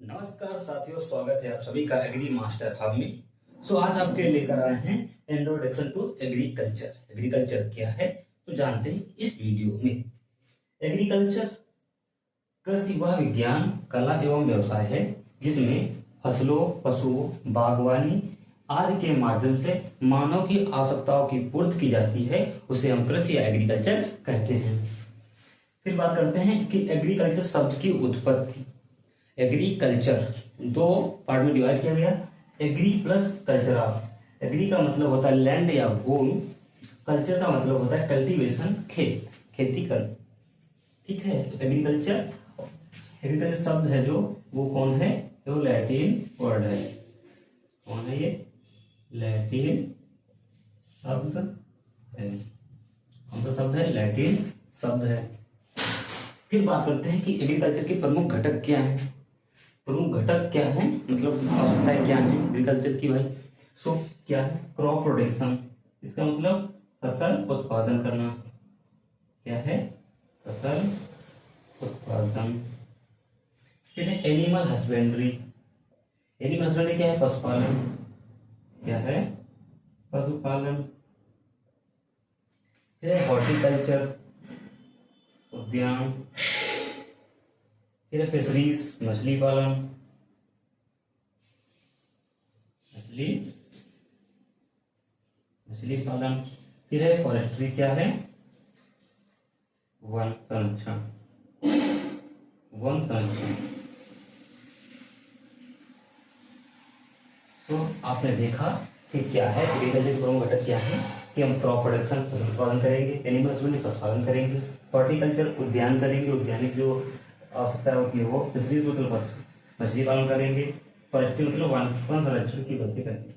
नमस्कार साथियों, स्वागत है आप सभी का एग्री मास्टर हब में। आज आपके लेकर आए हैं इंट्रोडक्शन टू एग्रीकल्चर। एग्रीकल्चर क्या है तो जानते हैं इस वीडियो में। एग्रीकल्चर कृषि वह विज्ञान, कला एवं व्यवसाय है जिसमें फसलों, पशुओं, बागवानी आदि के माध्यम से मानव की आवश्यकताओं की पूर्ति की जाती है। उसे हम कृषि या एग्रीकल्चर कहते हैं। फिर बात करते हैं कि एग्रीकल्चर शब्द की उत्पत्ति। एग्रीकल्चर दो पार्ट में डिवाइड किया गया, एग्री प्लस कल्चरल। एग्री का मतलब होता है लैंड या भूमि, कल्चर का मतलब होता है कल्टीवेशन, खेती कर। ठीक है, तो एग्रीकल्चर शब्द है जो वो कौन है, वो लैटिन वर्ड है। कौन है ये? लैटिन शब्द है। कौन सा शब्द है? लैटिन शब्द है। फिर बात करते हैं कि एग्रीकल्चर के प्रमुख घटक क्या हैं। प्रमुख घटक क्या है, मतलब आवश्यकताएं क्या है एग्रीकल्चर की भाई। क्या है? क्रॉप प्रोडक्शन, इसका मतलब फसल उत्पादन करना। क्या है? फसल उत्पादन। फिर है एनिमल हस्बेंड्री। एनिमल हस्बेंड्री क्या है? पशुपालन। क्या है? पशुपालन। फिर है हॉर्टिकल्चर, उद्यान। फिर है फिशरीज, मछली पालन, मछली पालन। फिर है फॉरेस्ट्री, क्या है? वन संरक्षण, वन संरक्षण। तो आपने देखा कि क्या है एग्रीकल्चर के प्रमुख घटक क्या है कि हम क्रॉप प्रोडक्शन फसल उत्पादन करेंगे, एनिमल हस्बेंड्री पशुपालन करेंगे, हॉर्टिकल्चर उद्यान करेंगे, उद्यानिक जो आवश्यकता होती है वो, फिशरीज मतलब मछली पालन करेंगे, फॉरेस्ट्री मतलब वन संरक्षण की वृद्धि करेंगे।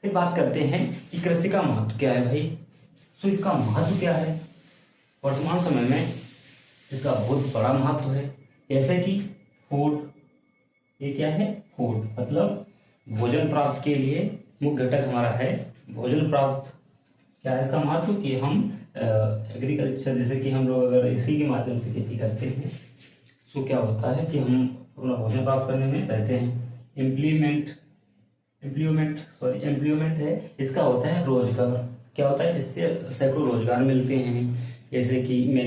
फिर बात करते हैं कि कृषि का महत्व क्या है भाई। तो इसका महत्व क्या है? वर्तमान समय में इसका बहुत बड़ा महत्व है। जैसे कि फूड, ये क्या है? फूड मतलब भोजन प्राप्त के लिए मुख्य घटक हमारा है भोजन प्राप्त। क्या है इसका महत्व कि हम एग्रीकल्चर, जैसे कि हम लोग अगर इसी के माध्यम से खेती करते हैं तो क्या होता है कि हम अपना भोजन प्राप्त करने में रहते हैं। एम्प्लॉयमेंट है, इसका होता है रोजगार। क्या होता है? इससे सैकड़ों रोजगार मिलते हैं। जैसे कि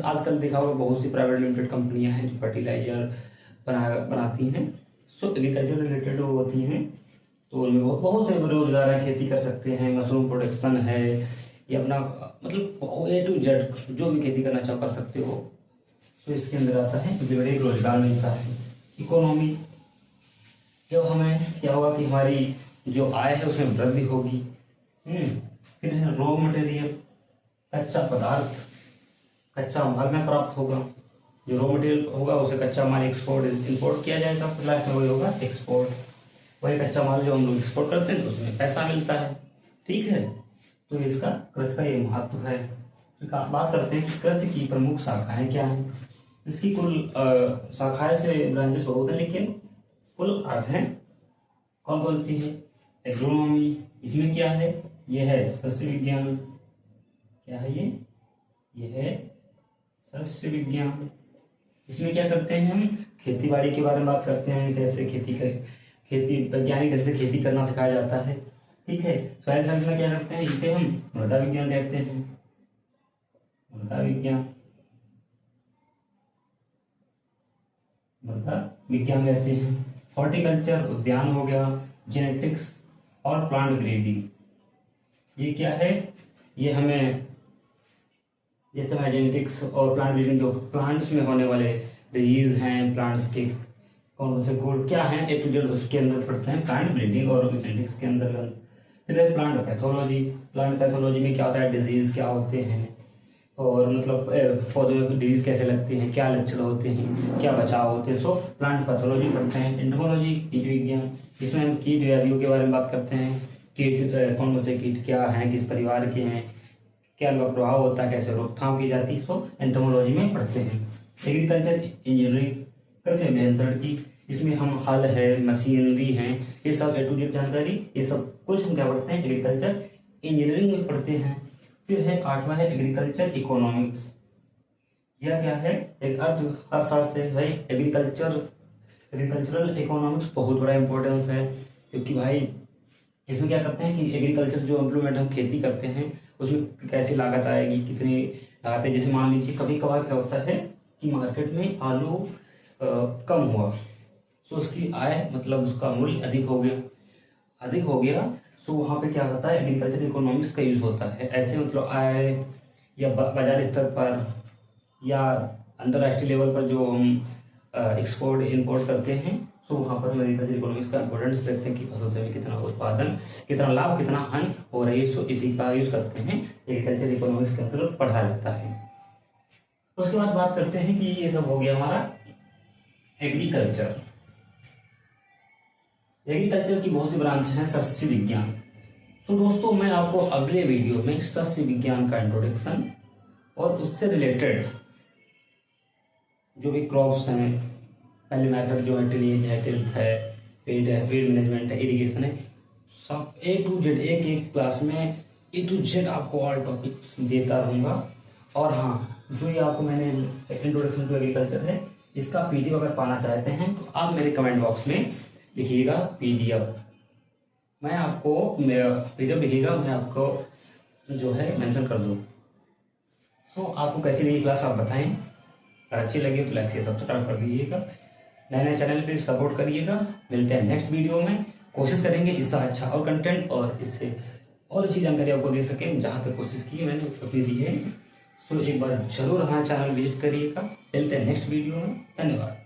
आजकल देखा होगा बहुत सी प्राइवेट लिमिटेड कंपनियां हैं जो फर्टिलाइजर बनाती हैं। एग्रीकल्चर रिलेटेड होती हैं, तो उनमें बहुत से रोजगार है। खेती कर सकते हैं, मशरूम प्रोडक्शन है, ये अपना मतलब A to Z जो भी खेती करना चाहो कर सकते हो। तो इसके अंदर आता है बड़े रोजगार मिलता है। इकोनॉमी, जब हमें क्या होगा कि हमारी जो आय है उसमें वृद्धि होगी। फिर है रॉ मटेरियल, कच्चा पदार्थ, कच्चा माल में प्राप्त होगा। जो रॉ मटेरियल होगा उसे कच्चा माल एक्सपोर्ट इंपोर्ट किया जाएगा, फिर लास्ट में वही होगा एक्सपोर्ट। वही कच्चा माल जो हम लोग एक्सपोर्ट करते हैं तो उसमें पैसा मिलता है। ठीक है, तो इसका कृषि का ये महत्व है। बात करते हैं कि कृषि की प्रमुख शाखाएं क्या हैं। इसकी कुल शाखाएं से ब्रांचेस बहुत है, लेकिन कुल 8 हैं। कौन कौन सी है? एग्रोनॉमी, इसमें क्या है? ये है सस्य विज्ञान। क्या है ये है सस्य विज्ञान। इसमें क्या करते हैं हम? खेती बाड़ी के बारे में बात करते हैं, कैसे खेती वैज्ञानिक ढंग से खेती करना सिखाया जाता है। ठीक है, सॉइल साइंस में क्या करते हैं? इसे हम मृदा विज्ञान कहते हैं। मृदा विज्ञान कहते हैं। हॉर्टिकल्चर उद्यान हो गया, जेनेटिक्स और प्लांट ब्रीडिंग, ये क्या है? ये तो है जेनेटिक्स और प्लांट ब्रीडिंग, जो प्लांट्स में होने वाले डिजीज हैं, प्लांट्स के कौन से गुण क्या हैं A to Z उसके अंदर पढ़ते हैं प्लांट ब्रीडिंग और जेनेटिक्स के अंदर। फिर है प्लांट पैथोलॉजी। प्लांट पैथोलॉजी में क्या होता है? डिजीज क्या होते हैं और मतलब पौधों में डिजीज कैसे लगते हैं, क्या लक्षण होते हैं, क्या बचाव होते हैं। प्लांट पैथोलॉजी पढ़ते हैं। एंटोमोलॉजी कीट विज्ञान, इसमें हम कीट व्याधियों के बारे में बात करते हैं। कीट कौन से कीट क्या हैं, किस परिवार के हैं, क्या उनका प्रभाव होता है, कैसे रोकथाम की जाती है। एंटोमोलॉजी में पढ़ते हैं। एग्रीकल्चर इंजीनियरिंग, कृषि अभियंत्रण की, इसमें हम हल है, मशीनरी है, ये सब A to Z जानकारी, ये सब कुछ हम क्या पढ़ते हैं? एग्रीकल्चर इंजीनियरिंग में पढ़ते हैं। फिर है 8वां है एग्रीकल्चर इकोनॉमिक्स। यह क्या है? एक अर्थशास्त्र है भाई। एग्रीकल्चर एग्रीकल्चरल इकोनॉमिक्स बहुत बड़ा इंपॉर्टेंस है, क्योंकि भाई इसमें क्या करते हैं कि एग्रीकल्चर जो इम्प्लीमेंट हम खेती करते हैं उसमें कैसी लागत आएगी, कितनी लागत है। जैसे मान लीजिए कभी कभार क्या होता है कि मार्केट में आलू कम हुआ, तो उसकी आय मतलब उसका मूल्य अधिक हो गया, तो वहाँ पे क्या होता है एग्रीकल्चर इकोनॉमिक्स का यूज होता है। ऐसे मतलब आय या बाजार स्तर पर या अंतर्राष्ट्रीय लेवल पर जो हम एक्सपोर्ट इंपोर्ट करते हैं, तो वहाँ पर हम एग्रीकल्चर इकोनॉमिक्स का इंपॉर्टेंस देखते हैं कि फसल से हमें कितना उत्पादन, कितना लाभ, कितना हानि हो रही है। सो इसी का यूज करते हैं, एग्रीकल्चर इकोनॉमिक्स के अंतर्गत पढ़ा जाता है। उसके बाद बात करते हैं कि ये सब हो गया हमारा एग्रीकल्चर। एग्रीकल्चर की बहुत सी ब्रांच हैं। सस्य विज्ञान, तो दोस्तों मैं आपको अगले वीडियो में सस्य विज्ञान का इंट्रोडक्शन और उससे रिलेटेड जो भी क्रॉप्स हैं, पहले मेथड जो है टिलेज है, टिल्थ है, पेड है, पेड मैनेजमेंट है, इरिगेशन है, सब A to Z एक एक क्लास में A to Z आपको ऑल टॉपिक्स देता रहूँगा। और हाँ, जो ये आपको मैंने इंट्रोडक्शन टू एग्रीकल्चर है, इसका PDF अगर पाना चाहते हैं तो आप मेरे कमेंट बॉक्स में लिखिएगा PDF। मैं आपको PDF लिखिएगा, मैं आपको जो है मेंशन कर दूँ। तो आपको कैसी लगी क्लास आप बताएं। अगर अच्छी लगी तो लाइक से सब्सक्राइब कर दीजिएगा। नए नए चैनल पे सपोर्ट करिएगा। मिलते हैं नेक्स्ट वीडियो में। कोशिश करेंगे इससे अच्छा और कंटेंट और इससे और अच्छी जानकारी आपको दे सकें। जहाँ तक कोशिश की है मैंने उतनी दी है। सो एक बार जरूर हमारा चैनल विजिट करिएगा। मिलते हैं नेक्स्ट वीडियो में। धन्यवाद।